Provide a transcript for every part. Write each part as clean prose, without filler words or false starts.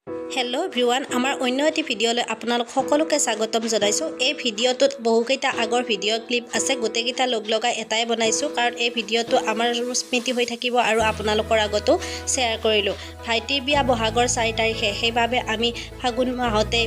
Hello' everyone, আমাৰ অন্য এটি ভিডিঅ'লৈ আপোনালোক সকলোকে স্বাগতম জনাইছোঁ। এই ভিডিঅ'টোত বহুকেইটা আগৰ ভিডিঅ' ক্লিপ আছে, গোটেইকেইটা লগাই এটাই বনাইছোঁ কাৰণ এই ভিডিঅ'টো আমাৰ স্মৃতি হৈ থাকিব আৰু আপোনালোকৰ আগতো শ্বেয়াৰ কৰিলোঁ। ভাইটিৰ বিয়া বহাগৰ 4 তাৰিখে, সেইবাবে আমি ফাগুন মাহতে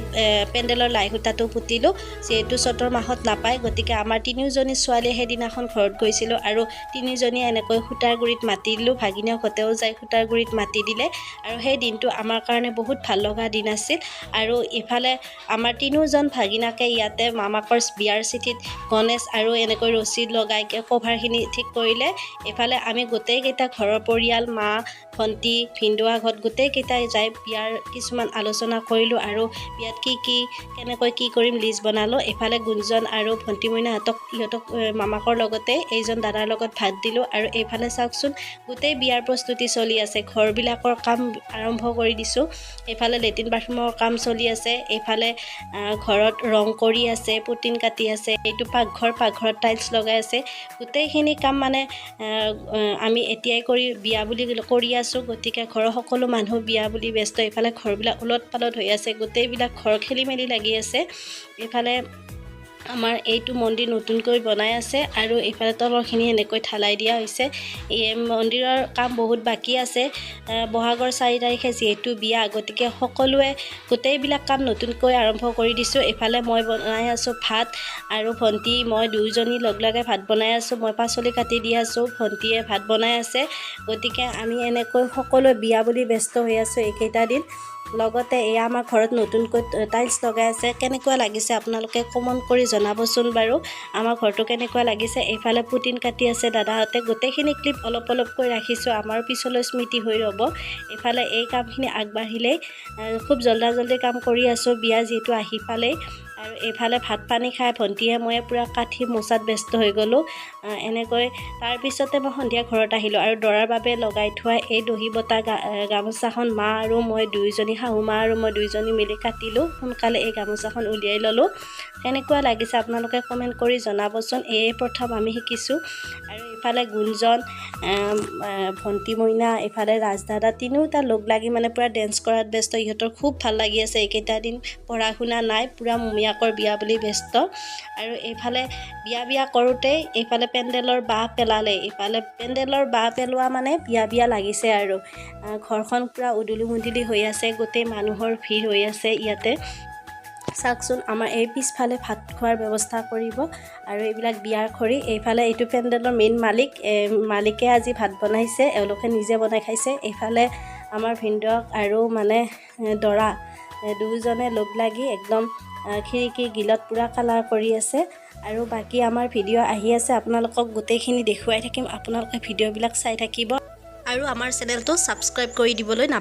পেণ্ডেলৰ লাই সূতাটো পুতিলোঁ। যিহেতু চ'তৰ মাহত নাপায়, গতিকে আমাৰ তিনিওজনী ছোৱালীয়ে সেইদিনাখন ঘৰত গৈছিলোঁ আৰু তিনিওজনীয়ে এনেকৈ সূতাৰ গুৰিত মাতি দিলোঁ। ভাগিনীয়েকহঁতেও যাই সূতাৰ গুৰিত মাতি দিলে আৰু সেই দিনটো আমাৰ কাৰণে বহুত ভাল লগা দিন আছিল। আৰু ইফালে আমাৰ তিনিওজন ভাগিনাকে ইয়াতে মামাকৰ বিয়াৰ চিঠিত গণেশ আৰু এনেকৈ ৰছী লগাই কভাৰখিনি ঠিক কৰিলে। এইফালে আমি গোটেইকেইটা ঘৰৰ পৰিয়াল, মা, ভণ্টি, ভিনদেউহঁত গোটেইকেইটাই যাই বিয়াৰ কিছুমান আলোচনা কৰিলোঁ আৰু বিয়াত কেনেকৈ কি কৰিম লিষ্ট বনালোঁ। এইফালে গুঞ্জন আৰু ভণ্টি মইনাহঁতক ইহঁতক মামাকৰ লগতে এইজন দাদাৰ লগত ভাত দিলোঁ। আৰু এইফালে চাওকচোন, গোটেই বিয়াৰ প্ৰস্তুতি চলি আছে, ঘৰবিলাকৰ কাম আৰম্ভ কৰি দিছোঁ। এইফালে লেট্ৰিন বাথৰুমৰ কাম চলি আছে, এইফালে ঘৰত ৰং কৰি আছে, পুটিন কাটি আছে, এইটো পাকঘৰত টাইলছ লগাই আছে। গোটেইখিনি কাম মানে আমি এতিয়াই বিয়া বুলি কৰি আছোঁ। গতিকে ঘৰৰ সকলো মানুহ বিয়া বুলি ব্যস্ত। এইফালে ঘৰবিলাক ওলট পালট হৈ আছে, গোটেইবিলাক ঘৰ খেলি মেলি লাগি আছে। এইফালে আমাৰ এইটো মন্দিৰ নতুনকৈ বনাই আছে আৰু এইফালে তলৰখিনি এনেকৈ ঢালাই দিয়া হৈছে। এই মন্দিৰৰ কাম বহুত বাকী আছে। বহাগৰ 4 তাৰিখে যিহেতু বিয়া, গতিকে সকলোৱে গোটেইবিলাক কাম নতুনকৈ আৰম্ভ কৰি দিছোঁ। এইফালে মই বনাই আছোঁ ভাত আৰু ভণ্টি মই দুয়োজনী লগাই ভাত বনাই আছোঁ। মই পাচলি কাটি দি আছোঁ, ভণ্টিয়ে ভাত বনাই আছে। গতিকে আমি এনেকৈ সকলোৱে বিয়া বুলি ব্যস্ত হৈ আছোঁ এইকেইটা দিন। লগতে এয়া আমাৰ ঘৰত নতুনকৈ টাইলছ লগাই আছে। কেনেকুৱা লাগিছে আপোনালোকে কমেণ্ট কৰি জনাবচোন বাৰু, আমাৰ ঘৰটো কেনেকুৱা লাগিছে। এইফালে পুটিন কাটি আছে দাদাহঁতে। গোটেইখিনি ক্লিপ অলপকৈ ৰাখিছোঁ, আমাৰ পিছলৈ স্মৃতি হৈ ৰ'ব। এইফালে এই কামখিনি আগবাঢ়িলেই খুব জল্দি কাম কৰি আছোঁ, বিয়া যিহেতু আহি পালেই। আৰু এইফালে ভাত পানী খাই ভণ্টিয়ে ময়ে পূৰা কাঠি মোচাত ব্যস্ত হৈ গ'লোঁ। এনেকৈ তাৰপিছতে মই সন্ধিয়া ঘৰত আহিলোঁ আৰু দৰাৰ বাবে লগাই থোৱা এই দহি বটা গামোচাখন মা আৰু মই দুয়োজনী, শাহু মা আৰু মই দুয়োজনী মিলি কাটিলোঁ। সোনকালে এই গামোচাখন উলিয়াই ল'লোঁ। কেনেকুৱা লাগিছে আপোনালোকে কমেণ্ট কৰি জনাবচোন। এয়ে প্ৰথম আমি শিকিছোঁ। আৰু ইফালে গুঞ্জন, ভণ্টি মইনা, এইফালে ৰাজদাদা, তিনিওটা লাগি মানে পূৰা ডেন্স কৰাত ব্যস্ত। ইহঁতৰ খুব ভাল লাগি আছে এইকেইটা দিন, পঢ়া শুনা নাই, পূৰা মমিয়াকৰ বিয়া বুলি ব্যস্ত। আৰু এইফালে বিয়া কৰোঁতেই এইফালে পেণ্ডেলৰ বাঁহ পেলালে। এইফালে পেণ্ডেলৰ বাঁহ পেলোৱা মানে বিয়া লাগিছে আৰু ঘৰখন পূৰা উদুলি মুদুলি হৈ আছে, গোটেই মানুহৰ ভিৰ হৈ আছে ইয়াতে। চাওকচোন, আমাৰ এই পিছফালে ভাত খোৱাৰ ব্যৱস্থা কৰিব আৰু এইবিলাক বিয়াৰ খৰি। এইফালে এইটো পেণ্ডেলৰ মেইন মালিকে আজি ভাত বনাইছে, এওঁলোকে নিজে বনাই খাইছে। এইফালে আমাৰ ভিনদেউক আৰু মানে দৰা দুয়োজনে লাগি একদম খিৰিকীৰ গিলত পূৰা কালাৰ কৰি আছে। আৰু বাকী আমাৰ ভিডিঅ' আহি আছে, আপোনালোকক গোটেইখিনি দেখুৱাই থাকিম। আপোনালোকে ভিডিঅ'বিলাক চাই থাকিব আৰু আমাৰ চেনেলটো ছাবস্ক্ৰাইব কৰি দিবলৈ